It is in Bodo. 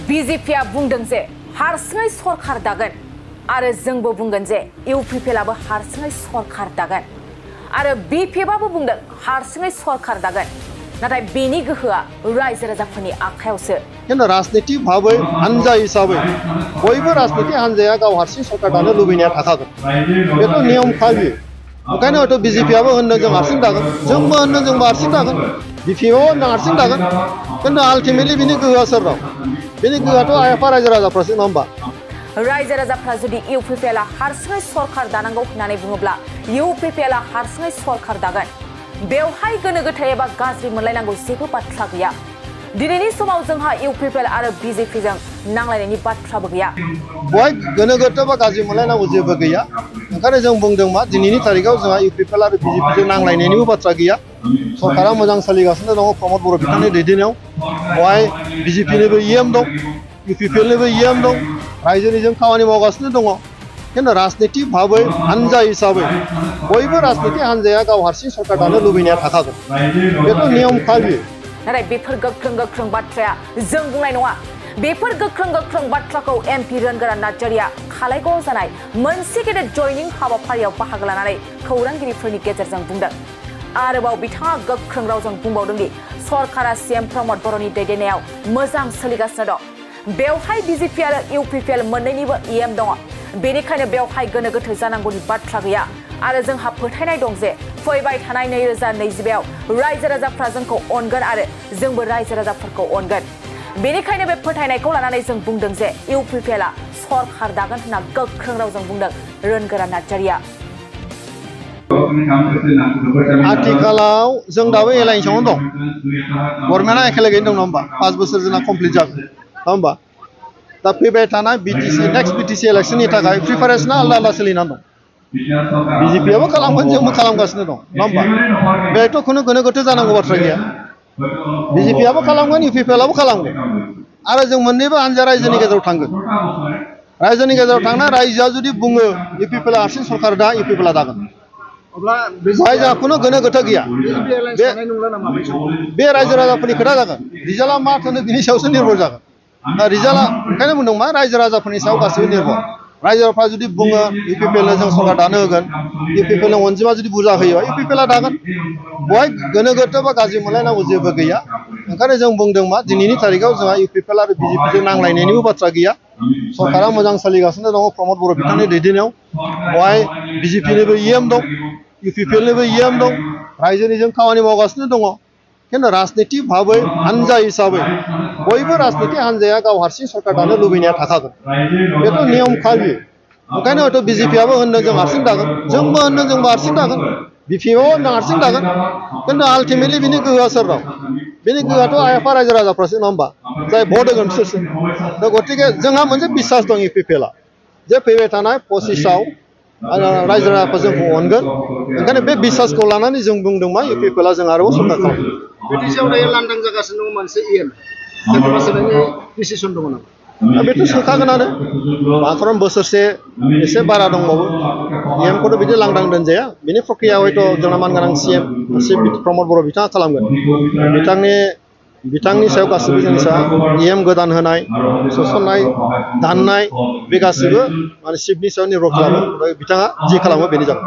बीजेपीआ बुंदों जे हारसिङै सरकार दागोन आरो जोंबो बुंगोन जे इउपिपिएलआबो हारसिङै सरकार दागोन आरो बिपिएफआबो बुंदों हारसिङै सरकार दागोन नाथाय बेनि गोहोआ रायजो राजाफोरनि आखायावसो किन्तु राजनीतिक भाबै हानजा हिसाबै बयबो राजनीतिक हानजाया गाव हारसिं सरकार दानो लुबैनाया थाखागोन बेथ' नियम खाबि ओंखायनो हयथ' बिजेपिआबो होनदों जों हारसिं दागोन जोंबो होनदों जोंबो हारसिं दागोन बिपिएफआबो होनदों हारसिं दागोन किन्तु आल्टिमेटलि बिनि गोहोआ सोरनाव बिनि गोहोआथ' आफा रायजो राजाफ्रासो नङा होमबा रायजो राजाफ्रा जुदि इउपिपिएलआ हारसिङै सरकार दानांगौ होननानै बुङोब्ला इउपिपिएलआ हारसिङै सरकार दागोन बेवहाय गोनो गोथो एबा गाज्रि मोनलायनांगौ जेबो बाथ्रा गैया दिनैनि समाव जोंहा इउपिपिएल आरो बिजेपिजों नांलायनायनि बाथ्राबो गैया बहाय गोनो गोथो बा गाज्रि मोनलायनांगौ जेबो गैया ओंखायनो जों बुंदों मा दिनैनि तारिखाव जोंहा इउपिपिएल आरो बिजेपिजों नांलायनायनिबो बाथ्रा गैया सरकारा मोजां सोलिगासिनो दङ प्रमद बर' बिथांनि दैदेननायाव बहाय बिजेपिनिबो इएम दं इउपिपिएलनिबो इएम दं रायजोनिजों खामानि मावगासिनो दङ किन्तु राजनीतिक भाबै हानजा हिसाबै बयबो राजनीतिक हानजाया गाव हारसिं सरकार दानो लुबैनाया थाखागोन बेथ' नियम खाबि नाथाय बेफोर गोख्रों बाथ्राया जों बुंनाय नङा बेफोर गोख्रों बाथ्राखौ एमपि रोनगोरा नार्जारिया खालायगाव जानाय मोनसे गेदेर जयनिं हाबाफारियाव बाहागो लानानै खौरांगिरिफोरनि गेजेरजों बुंदों आरोबाव बिथाङा गोख्रों रावजों बुंबावदों दि सरकारा सीएम प्रमद बर'नि दैदेननायाव मोजां सोलिगासिनो दं बेवहाय बिजेपि आरो इउपिपिएल मोननैनिबो इएम दङ बेनिखायनो बेवहाय गोनो गोथो जानांगौनि बाथ्रा गैया आरो जोंहा फोथायनाय दं जे फैबाय थानाय 2025आव रायजो राजाफ्रा जोंखौ अनगोन आरो जोंबो रायजो राजाफोरखौ अनगोन बेनिखायनो बे फोथायनायखौ लानानै जों बुंदों जे इउपिपिएलआ सरकार दागोन होनना गोख्रों रावजों बुंदों रोनगोरा नार्जारिया आथिखालाव जों दाबो एलायन्सआवनो दं गभर्नमेन्टआ एखेलागैनो दं नङा होमबा 5 बोसोर जोंना कमप्लिट जागोन नङा होमबा दा फैबाय थानाय बिटिसि नेक्स्ट बिटिसि इलेक्शननि थाखाय प्रिपारेसना आलादा सोलिनानै दं बिजेपिआबो खालामगोन जोंबो खालामगासिनो दं नङा होमबा बेहायथ' खुनु गोनो गोथो जानांगौ बाथ्रा गैया बिजेपिआबो खालामगोन इउपिपिएलआबो खालामगोन आरो जों मोननैबो हानजा रायजोनि गेजेराव थांगोन रायजोनि गेजेराव थांना रायजोआ जुदि बुङो इउपिपिएलआ हारसिं सरकार दा इउपिपिएलआ दागोन अब्ला बेहाय जोंहा खुनु गोनो गोथो गैया बे रायजो राजाफोरनि खोथा जागोन रिजाल्टआ मा थोनो बिनि सायावसो निर्भर जागोन रिजाल्टआ ओंखायनो बुंदों मा रायजो राजाफोरनि सायाव गासैबो निर्भर रायजोफ्रा जुदि बुङो इउपिपिएलनो जों सरकार दानो होगोन इउपिपिएलनो अनजिमा जुदि बुरजा होयो इउपिपिएलआ दागोन बहाय गोनो गोथो बा गाज्रि मोनलायनांगौ जेबो गैया ओंखायनो जों बुंदों मा दिनैनि तारिखाव जोंहा इउपिपिएल आरो बिजेपिजों नांलायनायनिबो बाथ्रा गैया सरकारा मोजां सोलिगासिनो दङ प्रमद बर' बिथांनि दैदेननायाव बहाय बिजेपिनिबो इएम दं इउपिपिएलनिबो इएम दं रायजोनिजों खामानि मावगासिनो दङ किन्तु राजनीतिक भाबै हानजा हिसाबै बयबो राजनीतिक हानजाया गाव हारसिं सरकार दानो लुबैनाया थाखागोन बेथ' नियम खाबि ओंखायनो हयथ' बिजेपिआबो होनदों जों हारसिं दागोन जोंबो होनदों जोंबो हारसिं दागोन बिपिएफआबो होनदों हारसिं दागोन किन्तु आल्टिमेटलि बिनि गोहोआ सोरनाव बिनि गोहोआथ' आफा रायजो राजाफ्रासो नङा होमबा जाय भट होगोन बिसोरसो दा गतिके जोंहा मोनसे बिसास दं इउपिपिएलआ जे फैबाय थानाय 25आव रायजो राजाफ्रा जोंखौ अनगोन ओंखायनो बे बिसासखौ लानानै जों बुंदों मा इउपिपिएलआ जों आरोबाव सरकार खालामगोन बिटिसिआव दायो लांदां जागासिनो दङ मोनसे इएम सोरखौबा सोलायनायनि डिसिसन दङ नामा बेथ' सोखागोनानो माथ्र बोसोरसे एसे बारा दंबावो इएमखौथ' बिदि लांदां दोनजाया बिनि प्रक्रिया हयथ' जोंना मानगोनां सीएम प्रमद बर' बिथाङा खालामगोन बिथांनि सायाव गासिबो जोंनि सायाव इएम गोदान होनाय सोसननाय दाननाय बे गासिबो माने चिफनि सायाव निर्भर खालामो बिथाङा जि खालामो बेनि जागोन